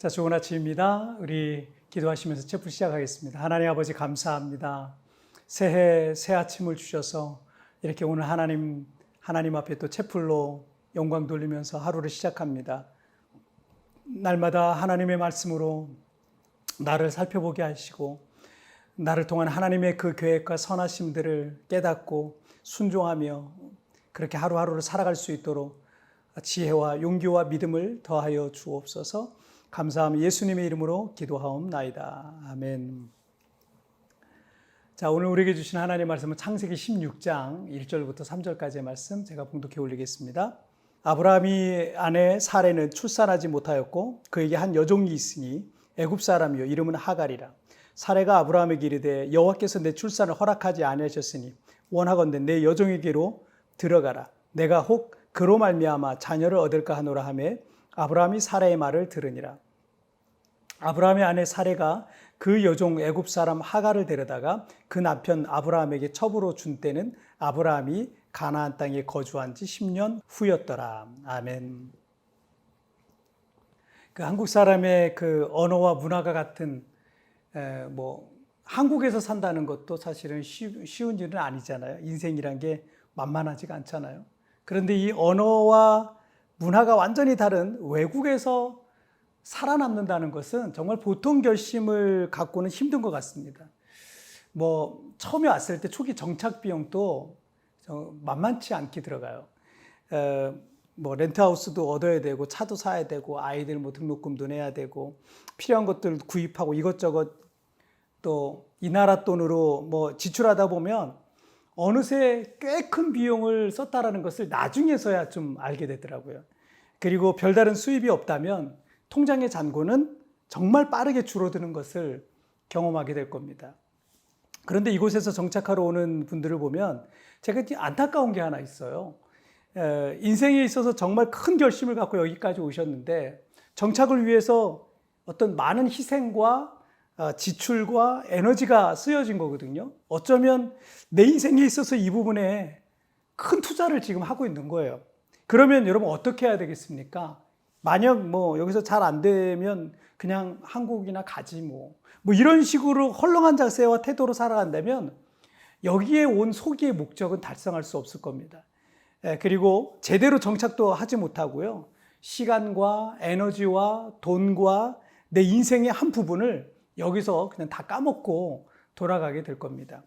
자, 좋은 아침입니다. 우리 기도하시면서 체프 시작하겠습니다. 하나님 아버지 감사합니다. 새해 새 아침을 주셔서 이렇게 오늘 하나님 앞에 또 체풀로 영광 돌리면서 하루를 시작합니다. 날마다 하나님의 말씀으로 나를 살펴보게 하시고 나를 통한 하나님의 그 계획과 선하심들을 깨닫고 순종하며 그렇게 하루하루를 살아갈 수 있도록 지혜와 용기와 믿음을 더하여 주옵소서. 감사하며 예수님의 이름으로 기도하옵나이다. 아멘. 자, 오늘 우리에게 주신 하나님의 말씀은 창세기 16장 1절부터 3절까지의 말씀 제가 봉독해 올리겠습니다. 아브라함이 아내 사레는 출산하지 못하였고 그에게 한 여종이 있으니 애굽 사람이요 이름은 하갈이라. 사레가 아브라함에게 이르되 여호와께서 내 출산을 허락하지 아니하셨으니 원하건대 내 여종에게로 들어가라. 내가 혹 그로 말미암아 자녀를 얻을까 하노라 하매 아브라함이 사레의 말을 들으니라. 아브라함의 아내 사레가 그 여종 애굽 사람 하갈을 데려다가 그 남편 아브라함에게 첩으로 준 때는 아브라함이 가나안 땅에 거주한 지 10년 후였더라. 아멘. 그 한국 사람의 그 언어와 문화가 같은 한국에서 산다는 것도 사실은 쉬운 일은 아니잖아요. 인생이란 게 만만하지가 않잖아요. 그런데 이 언어와 문화가 완전히 다른 외국에서 살아남는다는 것은 정말 보통 결심을 갖고는 힘든 것 같습니다. 처음에 왔을 때 초기 정착 비용도 만만치 않게 들어가요. 렌트하우스도 얻어야 되고 차도 사야 되고 아이들 등록금도 내야 되고 필요한 것들 구입하고 이것저것 또 이 나라 돈으로 지출하다 보면 어느새 꽤 큰 비용을 썼다라는 것을 나중에서야 좀 알게 되더라고요. 그리고 별다른 수입이 없다면 통장의 잔고는 정말 빠르게 줄어드는 것을 경험하게 될 겁니다. 그런데 이곳에서 정착하러 오는 분들을 보면 제가 안타까운 게 하나 있어요. 인생에 있어서 정말 큰 결심을 갖고 여기까지 오셨는데 정착을 위해서 어떤 많은 희생과 지출과 에너지가 쓰여진 거거든요. 어쩌면 내 인생에 있어서 이 부분에 큰 투자를 지금 하고 있는 거예요. 그러면 여러분 어떻게 해야 되겠습니까? 만약 여기서 잘 안 되면 그냥 한국이나 가지 이런 식으로 헐렁한 자세와 태도로 살아간다면 여기에 온 소기의 목적은 달성할 수 없을 겁니다. 그리고 제대로 정착도 하지 못하고요. 시간과 에너지와 돈과 내 인생의 한 부분을 여기서 그냥 다 까먹고 돌아가게 될 겁니다.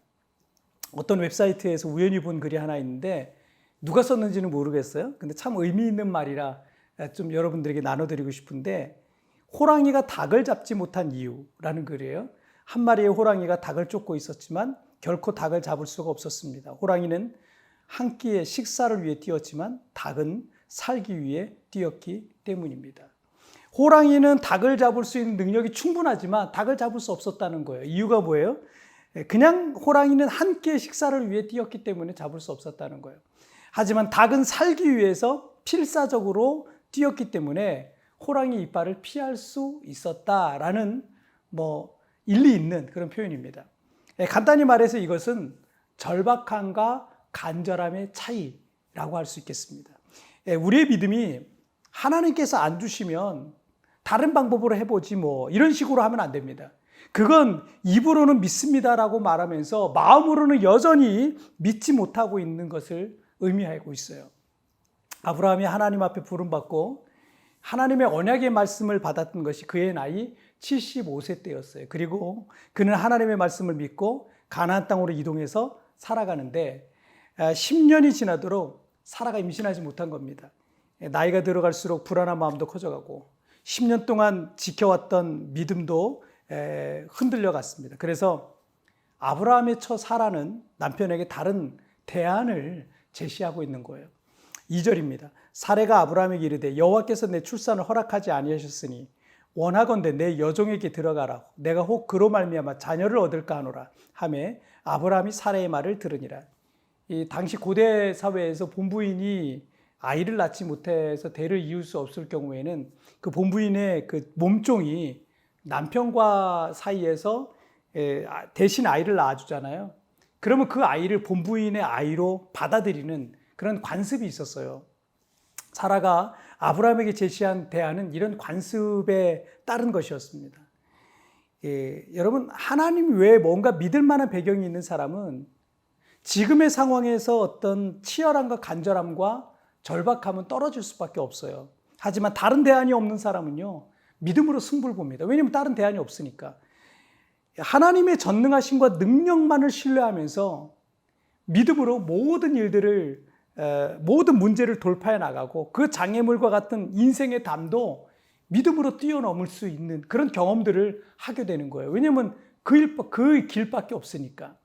어떤 웹사이트에서 우연히 본 글이 하나 있는데 누가 썼는지는 모르겠어요. 근데 참 의미 있는 말이라 좀 여러분들에게 나눠드리고 싶은데 호랑이가 닭을 잡지 못한 이유라는 글이에요. 한 마리의 호랑이가 닭을 쫓고 있었지만 결코 닭을 잡을 수가 없었습니다. 호랑이는 한 끼의 식사를 위해 뛰었지만 닭은 살기 위해 뛰었기 때문입니다. 호랑이는 닭을 잡을 수 있는 능력이 충분하지만 닭을 잡을 수 없었다는 거예요. 이유가 뭐예요? 그냥 호랑이는 한 끼의 식사를 위해 뛰었기 때문에 잡을 수 없었다는 거예요. 하지만 닭은 살기 위해서 필사적으로 뛰었기 때문에 호랑이 이빨을 피할 수 있었다라는 일리 있는 그런 표현입니다. 간단히 말해서 이것은 절박함과 간절함의 차이라고 할 수 있겠습니다. 우리의 믿음이 하나님께서 안 주시면 다른 방법으로 해보지 이런 식으로 하면 안 됩니다. 그건 입으로는 믿습니다라고 말하면서 마음으로는 여전히 믿지 못하고 있는 것을 의미하고 있어요. 아브라함이 하나님 앞에 부름받고 하나님의 언약의 말씀을 받았던 것이 그의 나이 75세 때였어요. 그리고 그는 하나님의 말씀을 믿고 가나안 땅으로 이동해서 살아가는데 10년이 지나도록 사라가 임신하지 못한 겁니다. 나이가 들어갈수록 불안한 마음도 커져가고 10년 동안 지켜왔던 믿음도 흔들려 갔습니다. 그래서 아브라함의 처 사라는 남편에게 다른 대안을 제시하고 있는 거예요. 2절입니다. 사레가 아브라함에게 이르되 여호와께서 내 출산을 허락하지 아니하셨으니 원하건대 내 여종에게 들어가라. 내가 혹 그로 말미암아 자녀를 얻을까 하노라 하매 아브라함이 사레의 말을 들으니라. 이 당시 고대 사회에서 본부인이 아이를 낳지 못해서 대를 이을 수 없을 경우에는 그 본부인의 그 몸종이 남편과 사이에서 대신 아이를 낳아주잖아요. 그러면 그 아이를 본부인의 아이로 받아들이는 그런 관습이 있었어요. 사라가 아브라함에게 제시한 대안은 이런 관습에 따른 것이었습니다. 여러분, 하나님 외에 뭔가 믿을 만한 배경이 있는 사람은 지금의 상황에서 어떤 치열함과 간절함과 절박함은 떨어질 수밖에 없어요. 하지만 다른 대안이 없는 사람은요, 믿음으로 승부를 봅니다. 왜냐하면 다른 대안이 없으니까. 하나님의 전능하심과 능력만을 신뢰하면서 믿음으로 모든 일들을, 모든 문제를 돌파해 나가고 그 장애물과 같은 인생의 담도 믿음으로 뛰어넘을 수 있는 그런 경험들을 하게 되는 거예요. 왜냐하면 그 길밖에 없으니까.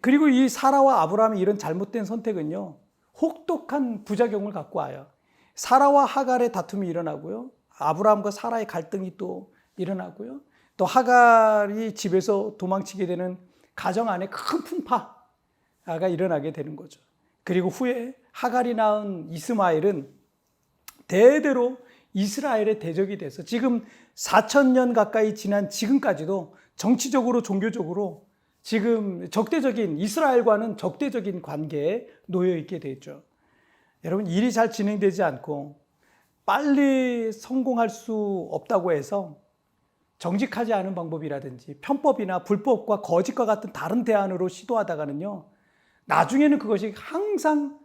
그리고 이 사라와 아브라함의 이런 잘못된 선택은요, 혹독한 부작용을 갖고 와요. 사라와 하갈의 다툼이 일어나고요, 아브라함과 사라의 갈등이 또 일어나고요, 또 하갈이 집에서 도망치게 되는 가정 안에 큰 풍파가 일어나게 되는 거죠. 그리고 후에 하갈이 낳은 이스마엘은 대대로 이스라엘의 대적이 돼서 지금 4,000년 가까이 지난 지금까지도 정치적으로 종교적으로 지금 이스라엘과는 적대적인 관계에 놓여 있게 되죠. 여러분, 일이 잘 진행되지 않고 빨리 성공할 수 없다고 해서 정직하지 않은 방법이라든지 편법이나 불법과 거짓과 같은 다른 대안으로 시도하다가는요, 나중에는 그것이 항상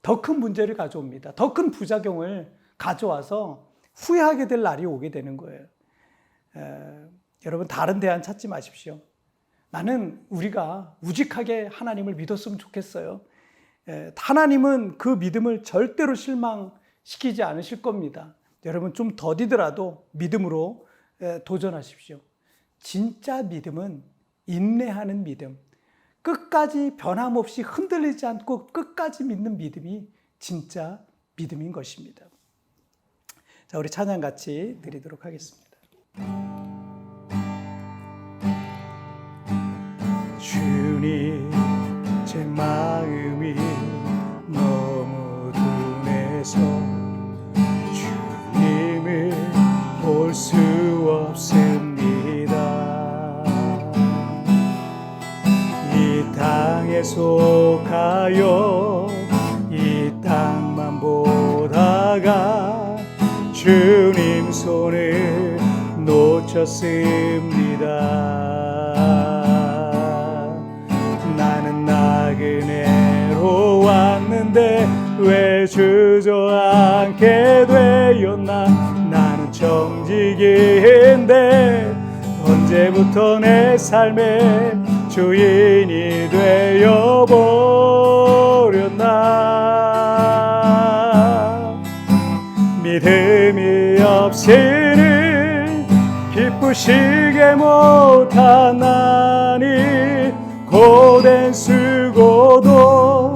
더 큰 문제를 가져옵니다. 더 큰 부작용을 가져와서 후회하게 될 날이 오게 되는 거예요. 여러분, 다른 대안 찾지 마십시오. 나는 우리가 우직하게 하나님을 믿었으면 좋겠어요. 하나님은 그 믿음을 절대로 실망시키지 않으실 겁니다. 여러분, 좀 더디더라도 믿음으로 도전하십시오. 진짜 믿음은 인내하는 믿음, 끝까지 변함없이 흔들리지 않고 끝까지 믿는 믿음이 진짜 믿음인 것입니다. 자, 우리 찬양 같이 드리도록 하겠습니다. 주님, 제 마음이 너무 둔해서 주님을 볼 수 없습니다. 이 땅에 속하여 이 땅만 보다가 주님 손을 놓쳤습니다. 나는 나그네로 왔는데 왜 주저앉게 되었나. 나는 정직인데 언제부터 내 삶의 주인이 되어버렸나. 믿음이 없이는 기쁘시게 못하나니 고된 수고도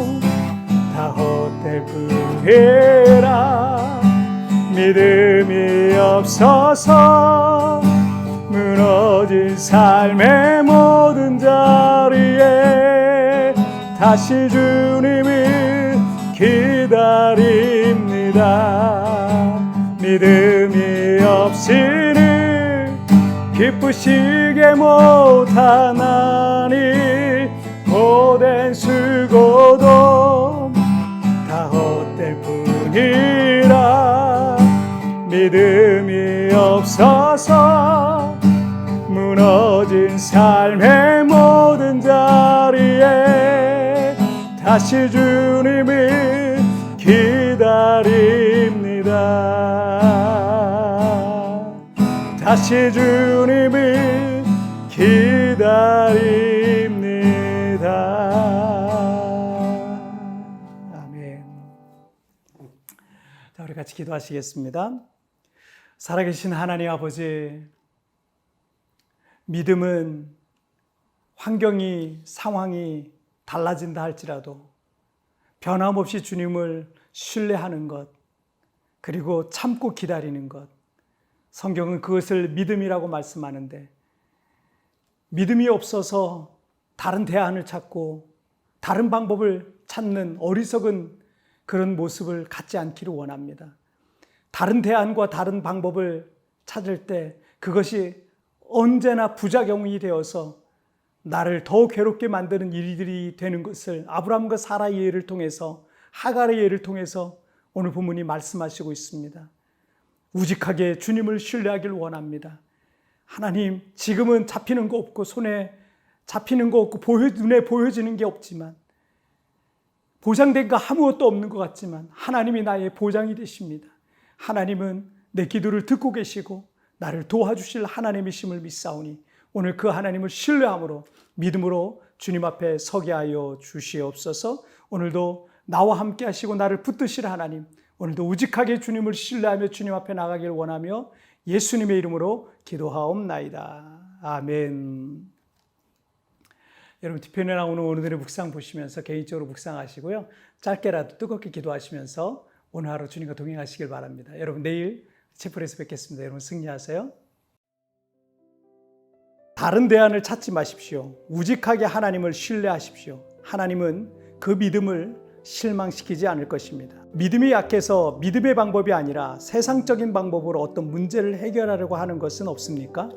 다 헛될 뿐이라. 믿음이 없어서 무너진 삶의 모든 자리에 다시 주님을 기다립니다. 믿음이 없이는 기쁘시게 못하나니 고된 수고도 다 헛될 뿐이라. 믿음이 없어서 무너진 삶의 모든 자리에 다시 주님을 기다립니다. 다시 주님을 기다립니다. 아멘. 자, 우리 같이 기도하시겠습니다. 살아계신 하나님 아버지, 믿음은 환경이, 상황이 달라진다 할지라도 변함없이 주님을 신뢰하는 것, 그리고 참고 기다리는 것, 성경은 그것을 믿음이라고 말씀하는데, 믿음이 없어서 다른 대안을 찾고 다른 방법을 찾는 어리석은 그런 모습을 갖지 않기를 원합니다. 다른 대안과 다른 방법을 찾을 때 그것이 언제나 부작용이 되어서 나를 더 괴롭게 만드는 일들이 되는 것을 아브라함과 사라의 예를 통해서, 하갈의 예를 통해서 오늘 본문이 말씀하시고 있습니다. 우직하게 주님을 신뢰하길 원합니다. 하나님, 지금은 잡히는 거 없고 손에 잡히는 거 없고 눈에 보여지는 게 없지만, 보장된 거 아무것도 없는 것 같지만 하나님이 나의 보장이 되십니다. 하나님은 내 기도를 듣고 계시고 나를 도와주실 하나님이심을 믿사오니 오늘 그 하나님을 신뢰함으로 믿음으로 주님 앞에 서게 하여 주시옵소서. 오늘도 나와 함께 하시고 나를 붙드실 하나님, 오늘도 우직하게 주님을 신뢰하며 주님 앞에 나가길 원하며 예수님의 이름으로 기도하옵나이다. 아멘. 여러분, 뒤편에 나오는 오늘의 묵상 보시면서 개인적으로 묵상하시고요. 짧게라도 뜨겁게 기도하시면서 오늘 하루 주님과 동행하시길 바랍니다. 여러분, 내일 채플에서 뵙겠습니다. 여러분, 승리하세요. 다른 대안을 찾지 마십시오. 우직하게 하나님을 신뢰하십시오. 하나님은 그 믿음을 실망시키지 않을 것입니다. 믿음이 약해서 믿음의 방법이 아니라 세상적인 방법으로 어떤 문제를 해결하려고 하는 것은 없습니까?